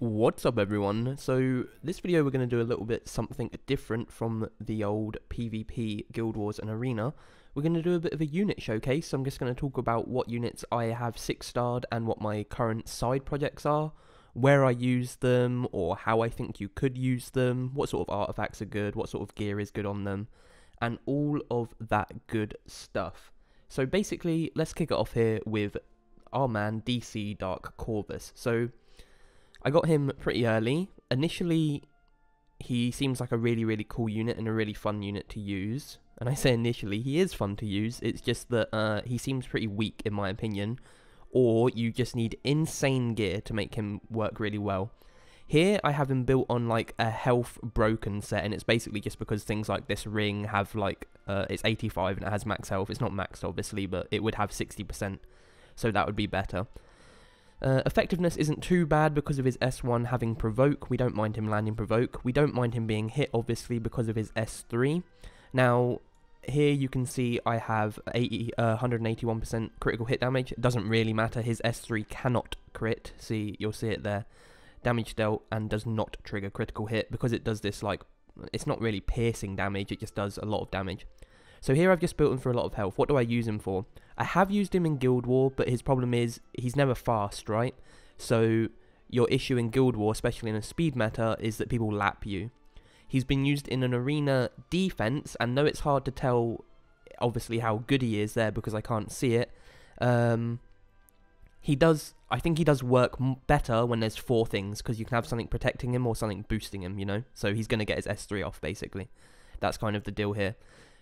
What's up everyone? So this video we're going to do a little bit something different from the old PvP Guild Wars and Arena. We're going to do a bit of a unit showcase. So I'm just going to talk about what units I have 6-starred and what my current side projects are, where I use them or how I think you could use them, what sort of artifacts are good, what sort of gear is good on them, and all of that good stuff. So basically let's kick it off here with our man DC Dark Corvus. So I got him pretty early. Initially, he seems like a really cool unit and a really fun unit to use. And I say initially, he is fun to use. It's just that he seems pretty weak in my opinion. Or you just need insane gear to make him work really well. Here, I have him built on like a health broken set. And it's basically just because things like this ring have like, it's 85 and it has max health. It's not maxed obviously, but it would have 60%. So that would be better. Effectiveness isn't too bad because of his S1 having Provoke. We don't mind him landing Provoke. We don't mind him being hit, obviously, because of his S3. Now, here you can see I have 181% critical hit damage. It doesn't really matter. His S3 cannot crit. See, you'll see it there. Damage dealt and does not trigger critical hit because it does this, like, it's not really piercing damage. It just does a lot of damage. So here I've just built him for a lot of health. What do I use him for? I have used him in Guild War, but his problem is he's never fast, right? So your issue in Guild War, especially in a speed meta, is that people lap you. He's been used in an arena defense, and though it's hard to tell, obviously, how good he is there because I can't see it, I think he does work better when there's 4 things, because you can have something protecting him or something boosting him, you know? So he's going to get his S3 off, basically. That's kind of the deal here.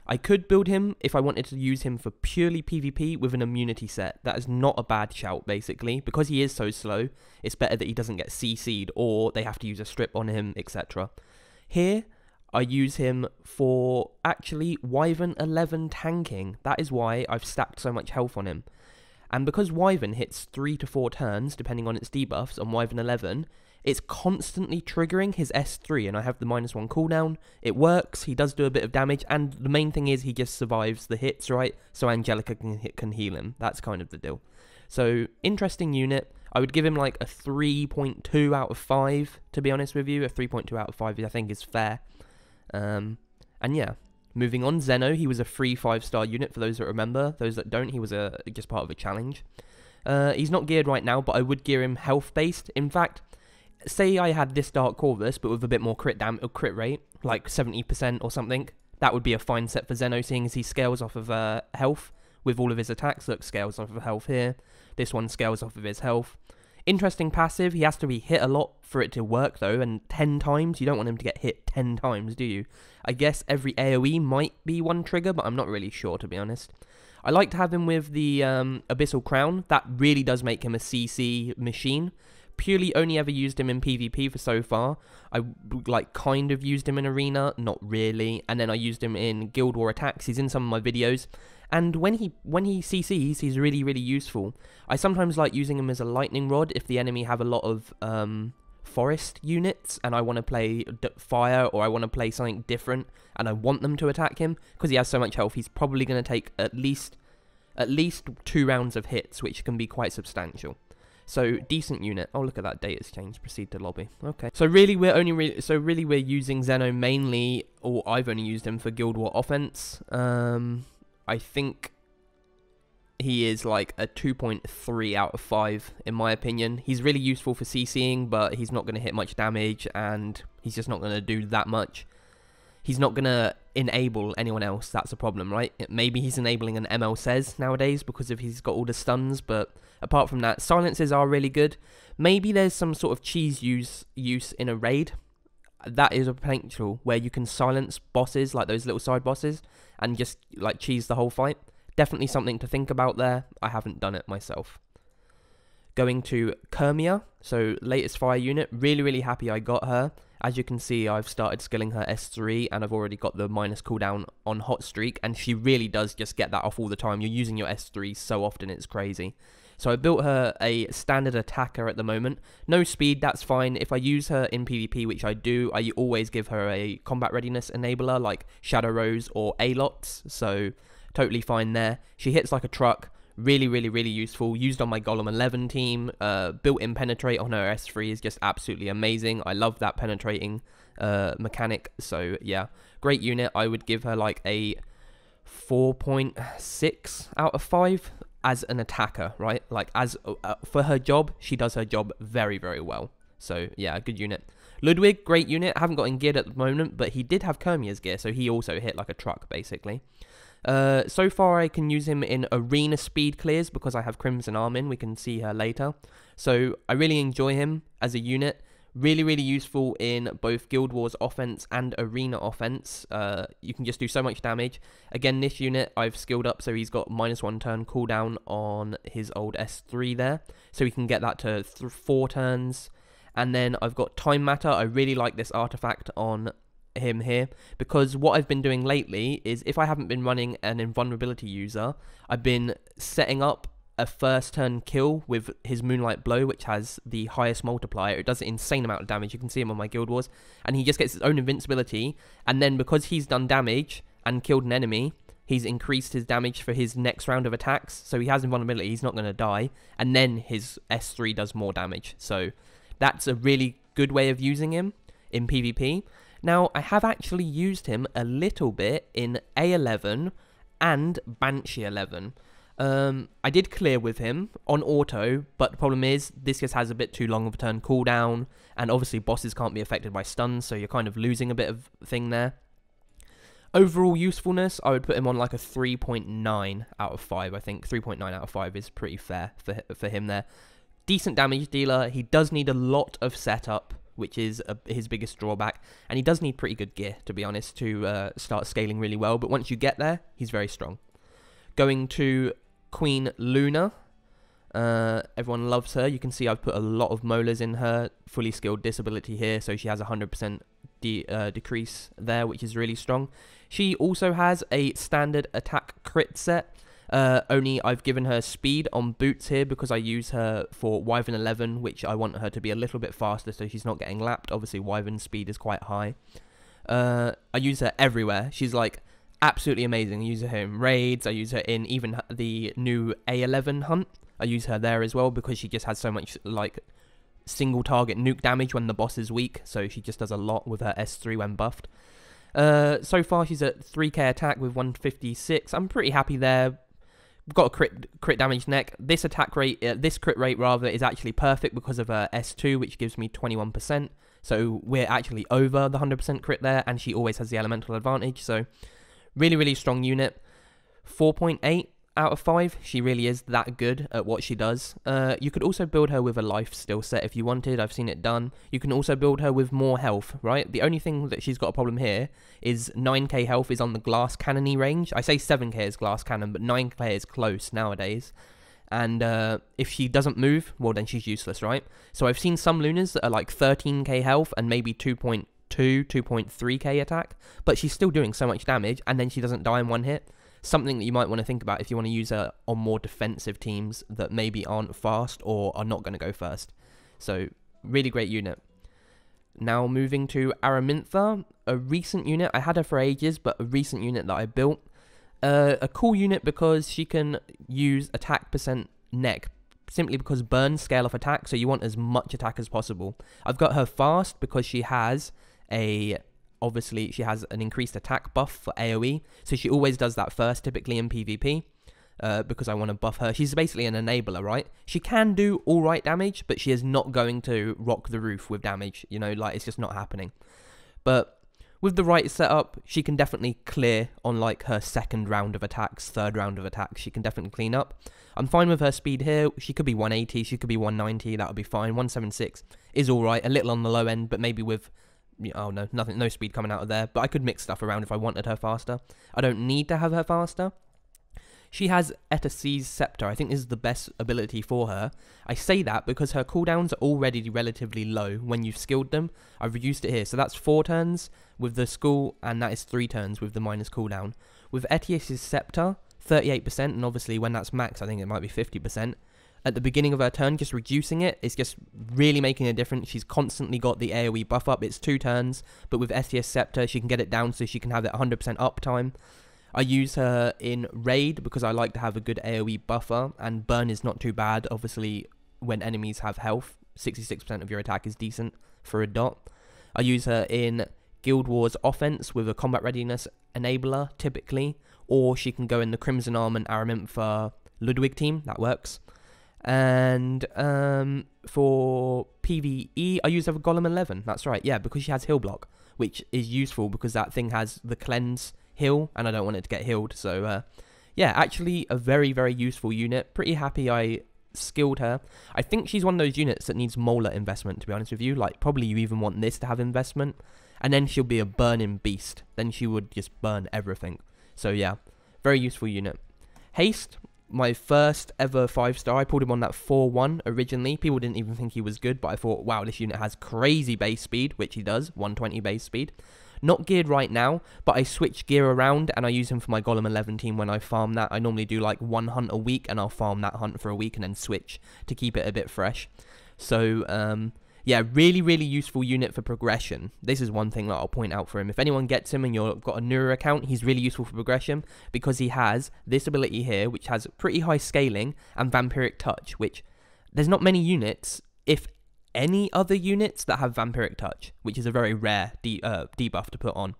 I could build him if I wanted to use him for purely PvP with an immunity set. That is not a bad shout, basically. Because he is so slow, it's better that he doesn't get CC'd or they have to use a strip on him, etc. Here, I use him for, actually, Wyvern 11 tanking. That is why I've stacked so much health on him. And because Wyvern hits 3 to 4 turns, depending on its debuffs, on Wyvern 11, it's constantly triggering his S3, and I have the -1 cooldown. It works, he does do a bit of damage, and the main thing is he just survives the hits, right? So Angelica can heal him. That's kind of the deal. So, interesting unit. I would give him like a 3.2 out of 5, to be honest with you. A 3.2 out of 5 I think is fair. And yeah, moving on, Zeno. He was a free 5-star unit, for those that remember. Those that don't, he was just part of a challenge. He's not geared right now, but I would gear him health-based. In fact, say I had this Dark Corvus, but with a bit more crit rate, like 70% or something, that would be a fine set for Zeno, seeing as he scales off of health with all of his attacks. Look, scales off of health here. This one scales off of his health. Interesting passive. He has to be hit a lot for it to work, though, and 10 times. You don't want him to get hit 10 times, do you? I guess every AoE might be one trigger, but I'm not really sure, to be honest. I like to have him with the Abyssal Crown. That really does make him a CC machine. Purely only ever used him in PvP for so far. I like kind of used him in Arena, not really, and then I used him in Guild War attacks. He's in some of my videos, and when he CCs, he's really useful. I sometimes like using him as a lightning rod if the enemy have a lot of forest units, and I want to play fire or I want to play something different, and I want them to attack him because he has so much health. He's probably going to take at least 2 rounds of hits, which can be quite substantial. So, decent unit. Oh, look at that, data's changed. Proceed to lobby. Okay. So really we're using Zeno mainly, or I've only used him for Guild War offense. I think he is like a 2.3 out of 5 in my opinion. He's really useful for CCing, but he's not going to hit much damage, and he's just not going to do that much. He's not going to enable anyone else. That's a problem, right? Maybe he's enabling an ML says nowadays because of he's got all the stuns, but apart from that, silences are really good. Maybe there's some sort of cheese use in a raid. That is a potential where you can silence bosses, like those little side bosses, and just like cheese the whole fight. Definitely something to think about there. I haven't done it myself. Going to Cermia, so latest fire unit. Really happy I got her. As you can see, I've started skilling her S3, and I've already got the minus cooldown on Hot Streak, and she really does just get that off all the time. You're using your S3 so often, it's crazy. So I built her a standard attacker at the moment. No speed, that's fine. If I use her in PvP, which I do, I always give her a combat readiness enabler, like Shadow Rose or A-Lots, so totally fine there. She hits like a truck, Really, really, really useful. Used on my Golem 11 team. Built-in penetrate on her S3 is just absolutely amazing. I love that penetrating mechanic. So yeah, great unit. I would give her like a 4.6 out of 5 as an attacker, right? Like as for her job, she does her job very, very well. So yeah, good unit. Ludwig, great unit. I haven't got in geared at the moment, but he did have Cermia's gear, so he also hit like a truck basically. So far I can use him in arena speed clears because I have Crimson Arm in. We can see her later. So I really enjoy him as a unit. Really, really useful in both Guild Wars offense and arena offense. You can just do so much damage. Again, this unit I've skilled up, so he's got -1 turn cooldown on his old S3 there. So we can get that to 4 turns. And then I've got Time Matter. I really like this artifact on him here, because what I've been doing lately is, if I haven't been running an invulnerability user, I've been setting up a first turn kill with his Moonlight Blow, which has the highest multiplier. It does an insane amount of damage. You can see him on my Guild Wars, and he just gets his own invincibility, and then because he's done damage and killed an enemy, he's increased his damage for his next round of attacks. So he has invulnerability, he's not going to die, and then his S3 does more damage. So that's a really good way of using him in PvP. Now, I have actually used him a little bit in A11 and Banshee 11. I did clear with him on auto, but the problem is this just has a bit too long of a turn cooldown, and obviously bosses can't be affected by stuns, so you're kind of losing a bit of thing there. Overall usefulness, I would put him on like a 3.9 out of 5, I think. 3.9 out of 5 is pretty fair for him there. Decent damage dealer. He does need a lot of setup, which is his biggest drawback, and he does need pretty good gear, to be honest, to start scaling really well, but once you get there, he's very strong. Going to Queen Luna. Everyone loves her. You can see I've put a lot of molars in her, fully skilled disability here, so she has 100% decrease there, which is really strong. She also has a standard attack crit set. Only I've given her speed on boots here because I use her for Wyvern 11, which I want her to be a little bit faster so she's not getting lapped. Obviously, Wyvern speed is quite high. I use her everywhere. She's like absolutely amazing. I use her in raids. I use her in even the new A11 hunt. I use her there as well because she just has so much like single target nuke damage when the boss is weak. So she just does a lot with her S3 when buffed. So far she's at 3k attack with 156. I'm pretty happy there. We've got a crit damage neck. This attack rate, this crit rate rather, is actually perfect because of her S2, which gives me 21%. So we're actually over the 100% crit there, and she always has the elemental advantage. So really, really strong unit. 4.8 out of 5. She really is that good at what she does. You could also build her with a life steal set if you wanted. I've seen it done. You can also build her with more health, right? The only thing that she's got a problem here is 9k health is on the glass cannon-y range. I say 7k is glass cannon, but 9k is close nowadays. And if she doesn't move, well, then she's useless, right? So I've seen some Lunas that are like 13k health and maybe 2.3k attack, but she's still doing so much damage, and then she doesn't die in one hit. Something that you might want to think about if you want to use her on more defensive teams that maybe aren't fast or are not going to go first. So, really great unit. Now moving to Aramintha, a recent unit. I had her for ages, but a recent unit that I built. A cool unit because she can use attack percent neck, simply because burns scale off attack, so you want as much attack as possible. I've got her fast because she has obviously she has an increased attack buff for AoE, so she always does that first, typically in PvP, because I want to buff her. She's basically an enabler, right? She can do alright damage, but she is not going to rock the roof with damage, you know, like, it's just not happening. But with the right setup, she can definitely clear on like her second round of attacks, third round of attacks. She can definitely clean up. I'm fine with her speed here. She could be 180, she could be 190, that would be fine. 176 is alright, a little on the low end, but maybe with, oh no, no speed coming out of there. But I could mix stuff around if I wanted her faster. I don't need to have her faster. She has Etasi's Scepter. I think this is the best ability for her. I say that because her cooldowns are already relatively low when you've skilled them. I've reduced it here. So that's 4 turns with the school, and that is 3 turns with the minus cooldown. With Etasi's Scepter, 38%, and obviously when that's max, I think it might be 50%. At the beginning of her turn, just reducing it is just really making a difference. She's constantly got the AoE buff up. It's 2 turns, but with Etasi's Scepter, she can get it down so she can have it 100% uptime. I use her in Raid because I like to have a good AoE buffer, and Burn is not too bad. Obviously, when enemies have health, 66% of your attack is decent for a dot. I use her in Guild Wars offense with a combat readiness enabler, typically, or she can go in the Crimson Arm and Aramintha Ludwig team, that works. And for PvE, I use her for Golem 11, that's right, yeah, because she has heal block, which is useful because that thing has the cleanse heal, and I don't want it to get healed, so yeah, actually a very, very useful unit. Pretty happy I skilled her. I think she's one of those units that needs molar investment, to be honest with you. Like, probably you even want this to have investment, and then she'll be a burning beast. Then she would just burn everything. So yeah, very useful unit. Haste, my first ever 5-star. I pulled him on that 4-1 originally. People didn't even think he was good, but I thought, wow, this unit has crazy base speed, which he does, 120 base speed. Not geared right now, but I switch gear around and I use him for my Golem 11 team when I farm that. I normally do like 1 hunt a week, and I'll farm that hunt for a week and then switch to keep it a bit fresh. So, yeah, really, really useful unit for progression. This is one thing that I'll point out for him. If anyone gets him and you've got a newer account, he's really useful for progression because he has this ability here, which has pretty high scaling, and Vampiric Touch, which there's not many units, if any other units, that have Vampiric Touch, which is a very rare debuff to put on,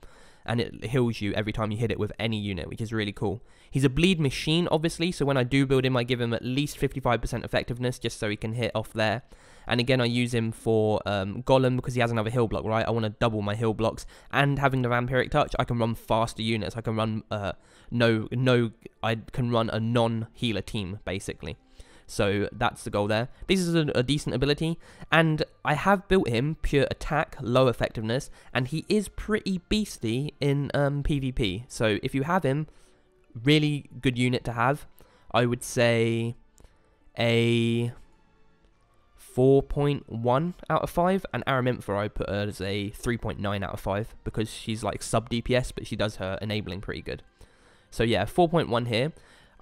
and it heals you every time you hit it with any unit, which is really cool. He's a bleed machine, obviously, so when I do build him, I give him at least 55% effectiveness, just so he can hit off there. And again, I use him for Golem because he has another heal block, right? I want to double my heal blocks, and having the Vampiric Touch, I can run faster units. I can run I can run a non-healer team, basically. So that's the goal there. This is a decent ability, and I have built him pure attack, low effectiveness, and he is pretty beasty in PvP. So if you have him, really good unit to have. I would say a 4.1 out of 5, and Aramintha I put her as a 3.9 out of 5 because she's like sub DPS, but she does her enabling pretty good. So yeah, 4.1 here.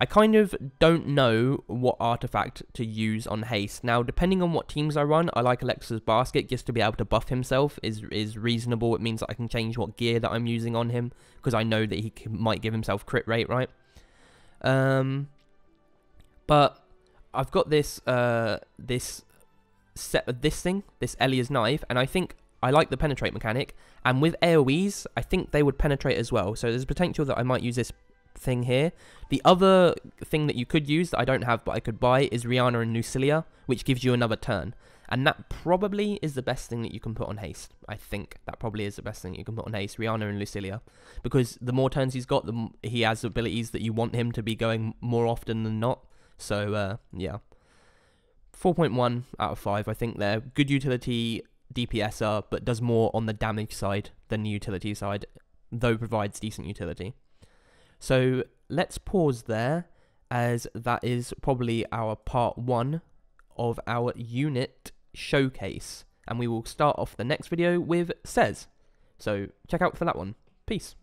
I kind of don't know what artifact to use on Haste. Now, depending on what teams I run, I like Alexa's Basket just to be able to buff himself is reasonable. It means that I can change what gear that I'm using on him because I know that he might give himself crit rate, right? But I've got this this Elia's Knife, and I think I like the penetrate mechanic. And with AoEs, I think they would penetrate as well. So there's potential that I might use this thing here. The other thing that you could use that I don't have but I could buy is Rihanna and Lucilia, which gives you another turn, and that probably is the best thing that you can put on Haste. I think that probably is the best thing you can put on Haste, Rihanna and Lucilia, because the more turns he's got, he has abilities that you want him to be going more often than not. So yeah, 4.1 out of 5. I think they're good utility DPSer, but does more on the damage side than the utility side, though provides decent utility. So let's pause there, as that is probably our part 1 of our unit showcase, and we will start off the next video with Cez. So check out for that one. Peace.